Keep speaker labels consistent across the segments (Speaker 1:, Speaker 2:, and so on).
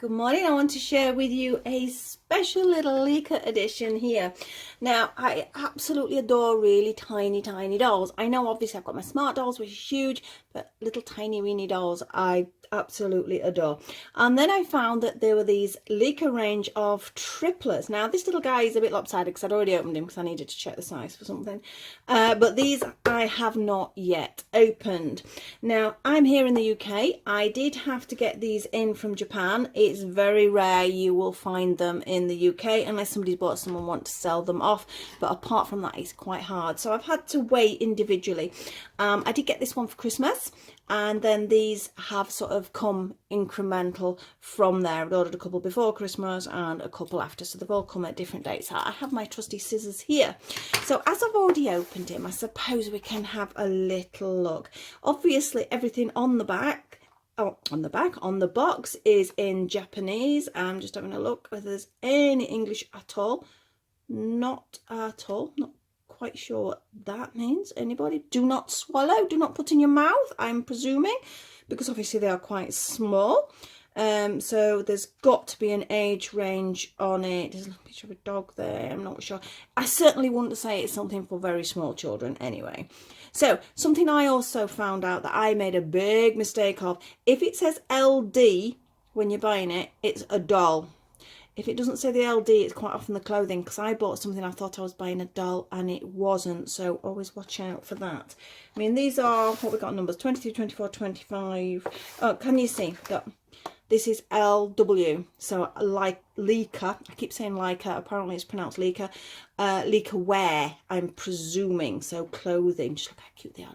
Speaker 1: Good morning. I want to share with you a special little Lika edition here. Now, I absolutely adore really tiny dolls. I know obviously I've got my smart dolls, which is huge, but little tiny weeny dolls I absolutely adore. And then I found that there were these Lika range of triplets. Now, this little guy is a bit lopsided because I'd already opened him because I needed to check the size for something. But these I have not yet opened. Now, I'm here in the UK. I did have to get these in from Japan. It's very rare you will find them in the UK unless somebody's bought some and want to sell them off. But apart from that, it's quite hard. So I've had to wait individually. I did get this one for Christmas. And then these have sort of come incremental from there. I've ordered a couple before Christmas and a couple after. So they've all come at different dates. I have my trusty scissors here. So as I've already opened him, I suppose we can have a little look. Obviously, everything on the back, on the box is in Japanese. I'm just having a look whether there's any English at all. Not at all. Not quite sure what that means. Anybody? Do not swallow, do not put in your mouth, I'm presuming, because obviously they are quite small. So there's got to be an age range on it. There's a picture of a dog there. I'm not sure. I certainly wouldn't say it's something for very small children anyway. So something I also found out that I made a big mistake of, if it says LD when you're buying it, it's a doll. If it doesn't say the LD, it's quite often the clothing, because I bought something I thought I was buying a doll and it wasn't, so always watch out for that. I mean, these are, what we got numbers, 23, 24, 25. Oh, can you see that? This is LW, so like Lika, I keep saying Lika, apparently it's pronounced Lika. Lika wear, I'm presuming, so clothing. Just look how cute they are,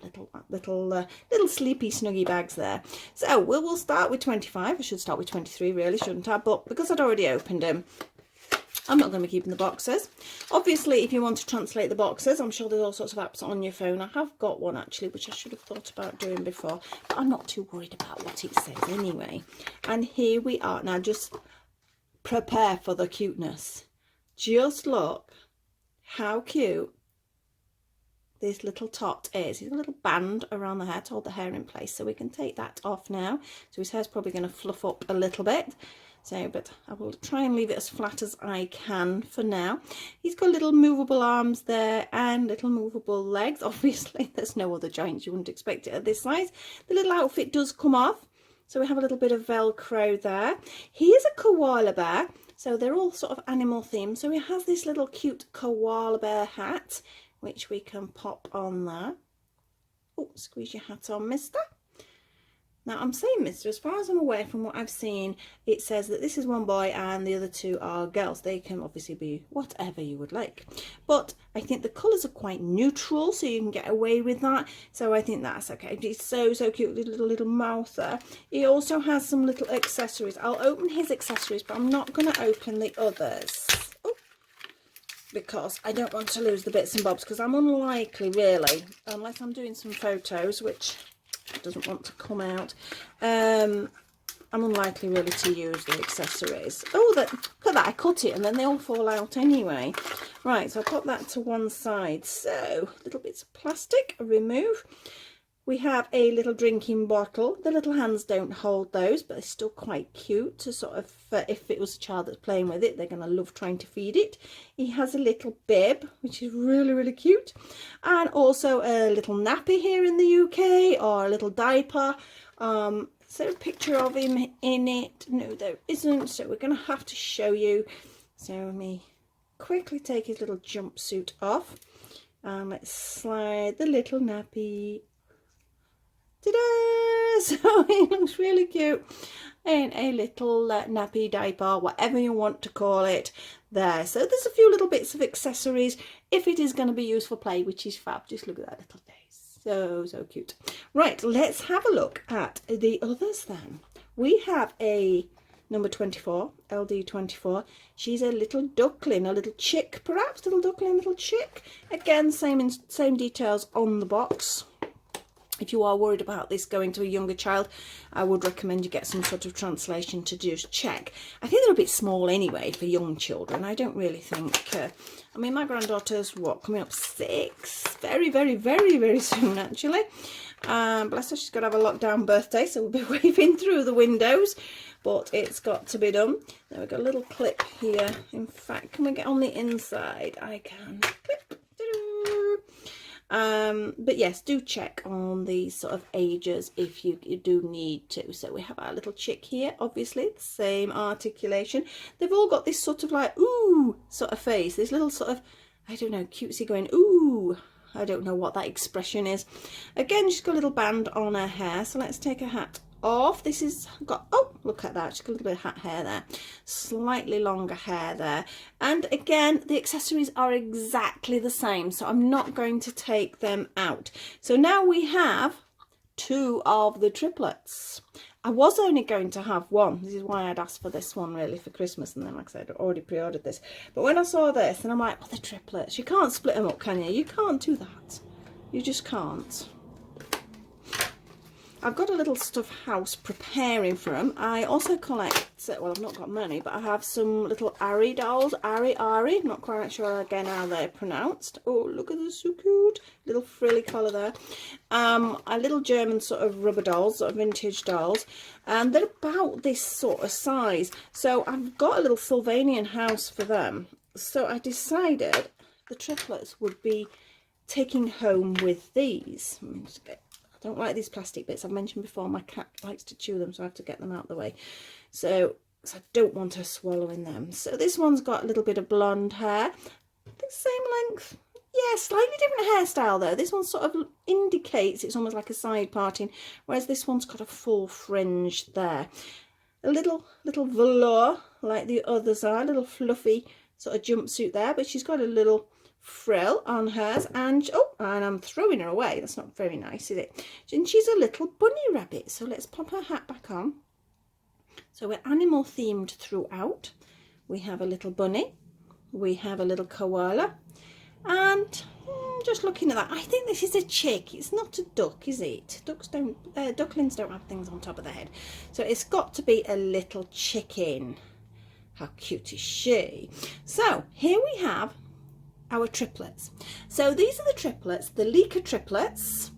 Speaker 1: little sleepy snuggy bags there. So we'll start with 25. I should start with 23 really, shouldn't I? But because I'd already opened them, I'm not going to be keeping the boxes. Obviously, if you want to translate the boxes, I'm sure there's all sorts of apps on your phone. I have got one actually, which I should have thought about doing before, but I'm not too worried about what it says anyway. And here we are. Now just prepare for the cuteness. Just look how cute this little tot is. He's a little band around the hair to hold the hair in place, so we can take that off now. So his hair's probably going to fluff up a little bit. So, but I will try and leave it as flat as I can for now. He's got little movable arms there and little movable legs. Obviously, there's no other joints. You wouldn't expect it at this size. The little outfit does come off. So we have a little bit of Velcro there. He is a koala bear. So they're all sort of animal themed. So he has this little cute koala bear hat, which we can pop on there. Oh, squeeze your hat on, mister. Now, I'm saying mister, as far as I'm aware from what I've seen, it says that this is one boy and the other two are girls. They can obviously be whatever you would like. But I think the colours are quite neutral, so you can get away with that. So I think that's okay. He's so cute, little mouth there. He also has some little accessories. I'll open his accessories, but I'm not going to open the others. Oh, because I don't want to lose the bits and bobs, because I'm unlikely, really, unless I'm doing some photos, which doesn't want to come out. I'm unlikely really to use the accessories. Oh, look at that, I cut it and then they all fall out anyway. Right, so I'll put that to one side. So little bits of plastic, remove. We have a little drinking bottle. The little hands don't hold those, but they're still quite cute to sort of, if it was a child that's playing with it, they're going to love trying to feed it. He has a little bib, which is really cute. And also a little nappy here in the UK, or a little diaper. Is there a picture of him in it? No, there isn't. So we're going to have to show you. So let me quickly take his little jumpsuit off. And let's slide the little nappy. Ta-da! So he looks really cute in a little nappy diaper, whatever you want to call it there. So there's a few little bits of accessories if it is going to be used for play, which is fab. Just look at that little face. So cute. Right, let's have a look at the others then. We have a number 24, LD24. She's a little duckling, a little chick perhaps, little duckling, little chick. Again, same details on the box. If you are worried about this going to a younger child, I would recommend you get some sort of translation to just check. I think they're a bit small anyway for young children. I don't really think... I mean, my granddaughter's, what, coming up 6? Very soon, actually. Bless her, she's got to have a lockdown birthday, so we'll be waving through the windows, but it's got to be done. Now we've got a little clip here. In fact, can we get on the inside? I can. Clip. But yes, do check on these sort of ages if you do need to. So we have our little chick here, obviously the same articulation. They've all got this sort of like ooh sort of face, this little sort of, I don't know, cutesy going ooh. I don't know what that expression is. Again, she's got a little band on her hair, so let's take her hat off. This is got, oh, look at that, she's got a little bit of hat hair there, slightly longer hair there. And again, the accessories are exactly the same, so I'm not going to take them out. So now we have 2 of the triplets. I was only going to have 1. This is why I'd asked for this one really for Christmas, and then like I said, I'd already pre-ordered this. But when I saw this, and I'm like, oh, the triplets, you can't split them up, can you? You can't do that. You just can't. I've got a little stuffed house preparing for them. I also collect, well, I've not got many, but I have some little Ari dolls. Ari, not quite sure again how they're pronounced. Oh, look at this, so cute. Little frilly collar there. A little German sort of rubber dolls, sort of vintage dolls. And they're about this sort of size. So I've got a little Sylvanian house for them. So I decided the triplets would be taking home with these. I don't like these plastic bits. I've mentioned before my cat likes to chew them, so I have to get them out of the way. So I don't want her swallowing them. So this one's got a little bit of blonde hair. The same length. Yeah, slightly different hairstyle though. This one sort of indicates it's almost like a side parting, whereas this one's got a full fringe there. A little velour like the others are, a little fluffy sort of jumpsuit there, but she's got a little frill on hers, and oh, and I'm throwing her away. That's not very nice, is it? And she's a little bunny rabbit, so let's pop her hat back on. So we're animal themed throughout. We have a little bunny, we have a little koala, and just looking at that, I think this is a chick. It's not a duck, is it? Ducklings don't have things on top of their head, so it's got to be a little chicken. How cute is she? So here we have our triplets. So these are the triplets, the Lika triplets.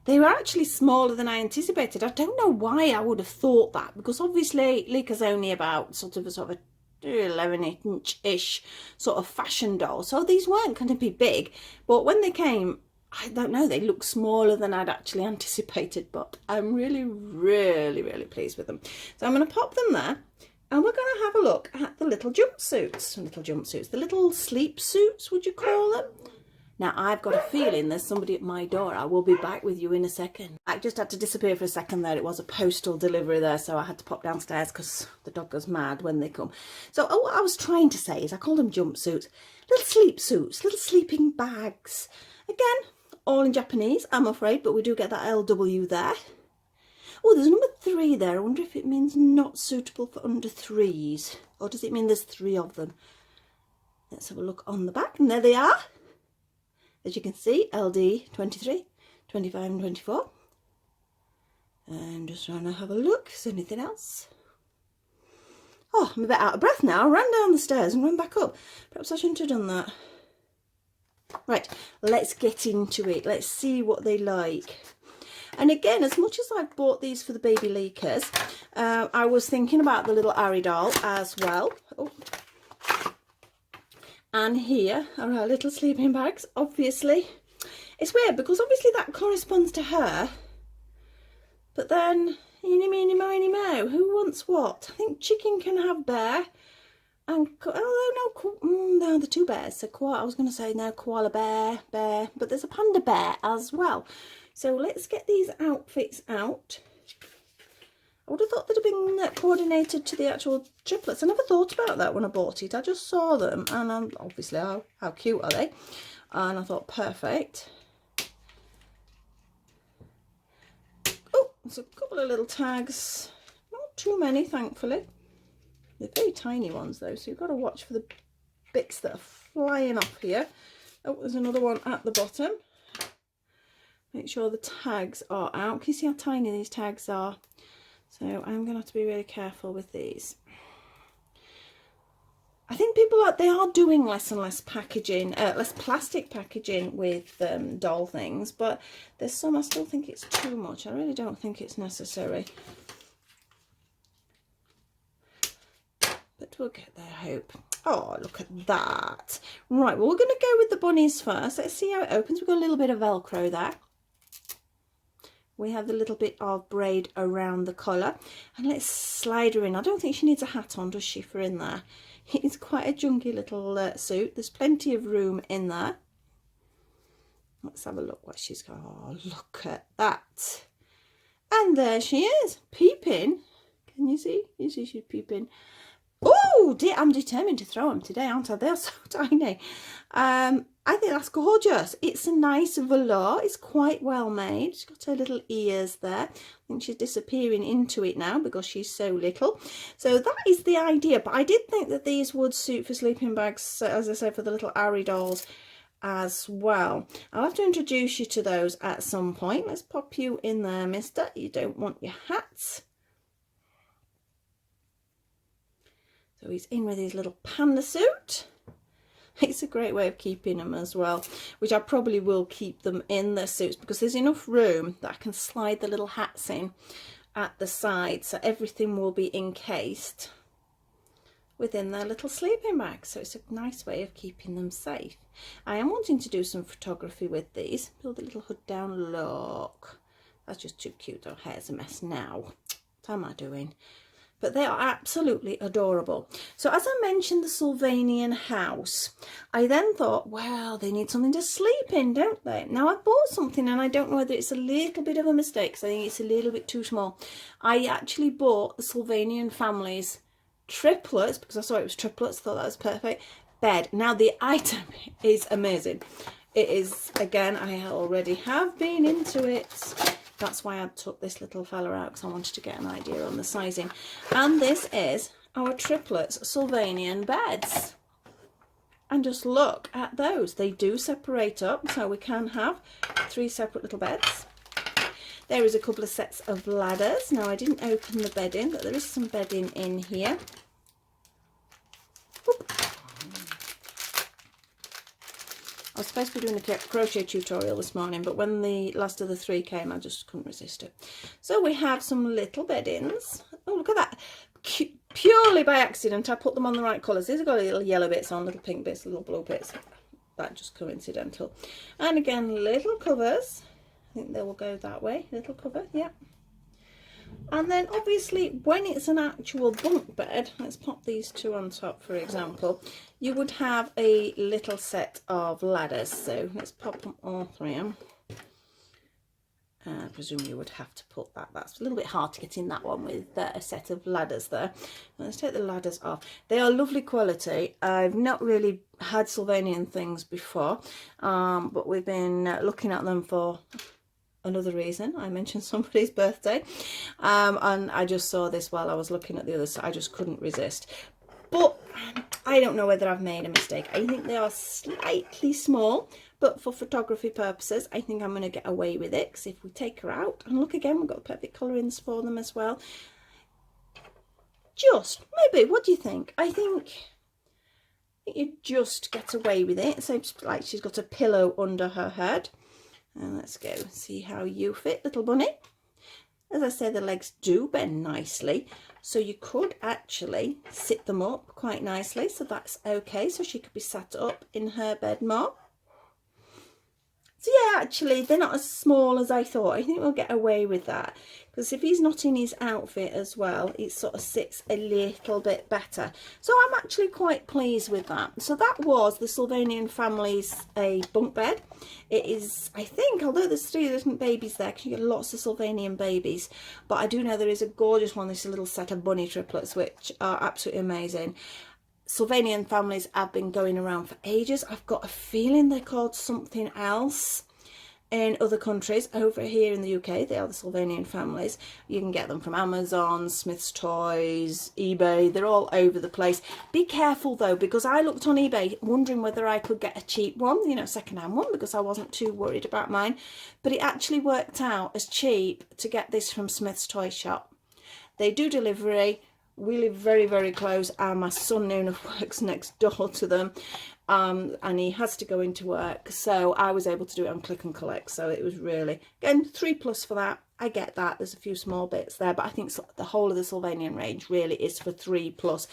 Speaker 1: They were actually smaller than I anticipated. I don't know why I would have thought that, because obviously Lika's only about sort of a 11-inch-ish sort of fashion doll. So these weren't going to be big, but when they came, I don't know, they look smaller than I'd actually anticipated, but I'm really, really, really pleased with them. So I'm going to pop them there. And we're going to have a look at the little jumpsuits, the little sleep suits, would you call them? Now, I've got a feeling there's somebody at my door. I will be back with you in a second. I just had to disappear for a second there. It was a postal delivery there, so I had to pop downstairs because the dog goes mad when they come. So what I was trying to say is I call them jumpsuits, little sleep suits, little sleeping bags. Again, all in Japanese, I'm afraid, but we do get that LW there. Oh, there's number 3 there. I wonder if it means not suitable for under 3s. Or does it mean there's 3 of them? Let's have a look on the back. And there they are. As you can see, LD 23, 25 and 24. And just trying to have a look. Is there anything else? Oh, I'm a bit out of breath now. I ran down the stairs and ran back up. Perhaps I shouldn't have done that. Right, let's get into it. Let's see what they like. And again, as much as I've bought these for the baby Likas, I was thinking about the little Ari doll as well. Oh. And here are our little sleeping bags, obviously. It's weird because obviously that corresponds to her. But then, eeny, meeny, miny, moe, who wants what? I think chicken can have bear. And, oh no, the 2 bears. So I was going to say no, koala bear, but there's a panda bear as well. So let's get these outfits out. I would have thought they'd have been coordinated to the actual triplets. I never thought about that when I bought it. I just saw them and obviously how cute are they? And I thought perfect. Oh, there's a couple of little tags. Not too many, thankfully. They're very tiny ones though, so you've got to watch for the bits that are flying off here. Oh, there's another one at the bottom. Make sure the tags are out. Can you see how tiny these tags are? So I'm going to have to be really careful with these. I think they are doing less and less packaging, less plastic packaging with doll things, but there's some I still think it's too much. I really don't think it's necessary. But we'll get there, I hope. Oh, look at that. Right, well, we're going to go with the bunnies first. Let's see how it opens. We've got a little bit of Velcro there. We have the little bit of braid around the collar. And let's slide her in. I don't think she needs a hat on, does she, for in there? It's quite a junky little suit. There's plenty of room in there. Let's have a look what she's got. Oh, look at that. And there she is, peeping. Can you see? You see she's peeping. Oh dear, I'm determined to throw them today, aren't I? They're so tiny. I think that's gorgeous. It's a nice velour. It's quite well made. She's got her little ears there. I think she's disappearing into it now because she's so little. So that is the idea. But I did think that these would suit for sleeping bags, as I said, for the little Ari dolls as well. I'll have to introduce you to those at some point. Let's pop you in there, mister. You don't want your hats. So he's in with his little panda suit. It's a great way of keeping them as well, which I probably will keep them in their suits because there's enough room that I can slide the little hats in at the side, so everything will be encased within their little sleeping bag. So it's a nice way of keeping them safe. I am wanting to do some photography with these. Pull the little hood down, look. That's just too cute. Our hair's a mess now. What am I doing? But they are absolutely adorable. So as I mentioned, the Sylvanian house, I then thought, well, they need something to sleep in, don't they? Now I bought something and I don't know whether it's a little bit of a mistake because I think it's a little bit too small. I actually bought the Sylvanian Families triplets because I saw it was triplets, thought that was perfect, bed. Now the item is amazing. It is, again, I already have been into it. That's why I took this little fella out, because I wanted to get an idea on the sizing. And this is our triplets Sylvanian beds. And just look at those. They do separate up, so we can have 3 separate little beds. There is a couple of sets of ladders. Now, I didn't open the bedding, but there is some bedding in here. Whoop. I was supposed to be doing a crochet tutorial this morning, but when the last of the 3 came, I just couldn't resist it. So we have some little beddings. Oh, look at that. Purely by accident, I put them on the right colours. These have got little yellow bits on, little pink bits, little blue bits. That just coincidental. And again, little covers. I think they will go that way. Little cover, yeah. And then obviously when it's an actual bunk bed, let's pop these 2 on top for example, you would have a little set of ladders. So let's pop them all 3 on. I presume you would have to put that. That's a little bit hard to get in that one with a set of ladders there. Let's take the ladders off. They are lovely quality. I've not really had Sylvanian things before, but we've been looking at them for another reason. I mentioned somebody's birthday, and I just saw this while I was looking at the others, so I just couldn't resist. But I don't know whether I've made a mistake. I think they are slightly small, but for photography purposes, I think I'm going to get away with it, because if we take her out, and look again, we've got perfect colourings for them as well. Just, maybe, what do you think? I think you just get away with it. So it's like she's got a pillow under her head. And let's go see how you fit, little bunny. As I say, the legs do bend nicely, so you could actually sit them up quite nicely, so that's okay. So she could be sat up in her bed more. So yeah, actually they're not as small as I thought. I think we'll get away with that, because if he's not in his outfit as well, it sort of sits a little bit better. So I'm actually quite pleased with that. So that was the Sylvanian Families a bunk bed. It is, I think, although there's 3 different babies there, because you get lots of Sylvanian babies, but I do know there is a gorgeous one. There's a little set of bunny triplets which are absolutely amazing. Sylvanian Families have been going around for ages. I've got a feeling they're called something else in other countries. Over here in the UK, they are the Sylvanian Families. You can get them from Amazon, Smith's Toys, eBay. They're all over the place. Be careful though, because I looked on eBay wondering whether I could get a cheap one, you know, second-hand one, because I wasn't too worried about mine. But it actually worked out as cheap to get this from Smith's Toy Shop. They do delivery. we live very, very close, and my son now works next door to them, and he has to go into work, so I was able to do it on click and collect. So it was really, again, 3+ for that. I get that there's a few small bits there, but I think the whole of the Sylvanian range really is for 3+.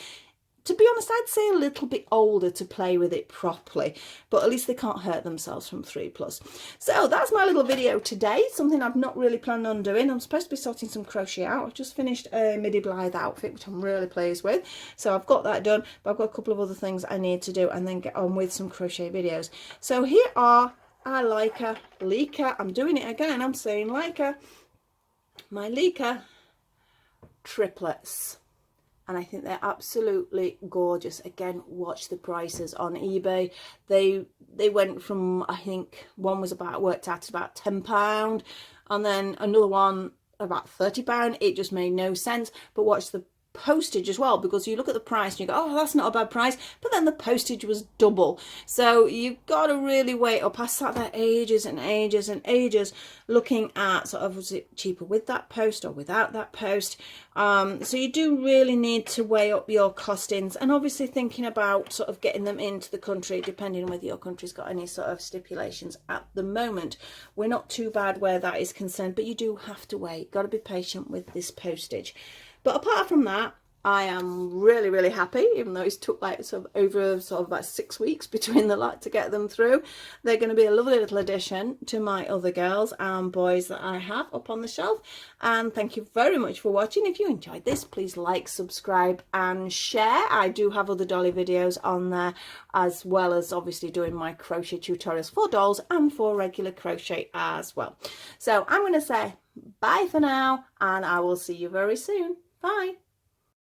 Speaker 1: To be honest, I'd say a little bit older to play with it properly, but at least they can't hurt themselves from 3+. So that's my little video today, something I've not really planned on doing. I'm supposed to be sorting some crochet out. I've just finished a midi Blythe outfit, which I'm really pleased with. So I've got that done, but I've got a couple of other things I need to do and then get on with some crochet videos. So here are our Lika. I'm doing it again, I'm saying Lika. My Lika triplets. And I think they're absolutely gorgeous. Again, watch the prices on eBay. They went from, I think one was worked out at about £10, and then another one about £30. It just made no sense. But watch the postage as well, because you look at the price and you go, oh, that's not a bad price, but then the postage was double. So you've got to really weigh up. I sat there ages and ages and ages looking at sort of, was it cheaper with that post or without that post? So you do really need to weigh up your costings, and obviously thinking about sort of getting them into the country, depending on whether your country's got any sort of stipulations. At the moment, we're not too bad where that is concerned, but you do have to wait. Got to be patient with this postage. But apart from that, I am really, really happy, even though it's took like sort of over sort of about 6 weeks between the lot to get them through. They're going to be a lovely little addition to my other girls and boys that I have up on the shelf. And thank you very much for watching. If you enjoyed this, please like, subscribe and share. I do have other dolly videos on there, as well as obviously doing my crochet tutorials for dolls and for regular crochet as well. So I'm going to say bye for now, and I will see you very soon. Bye.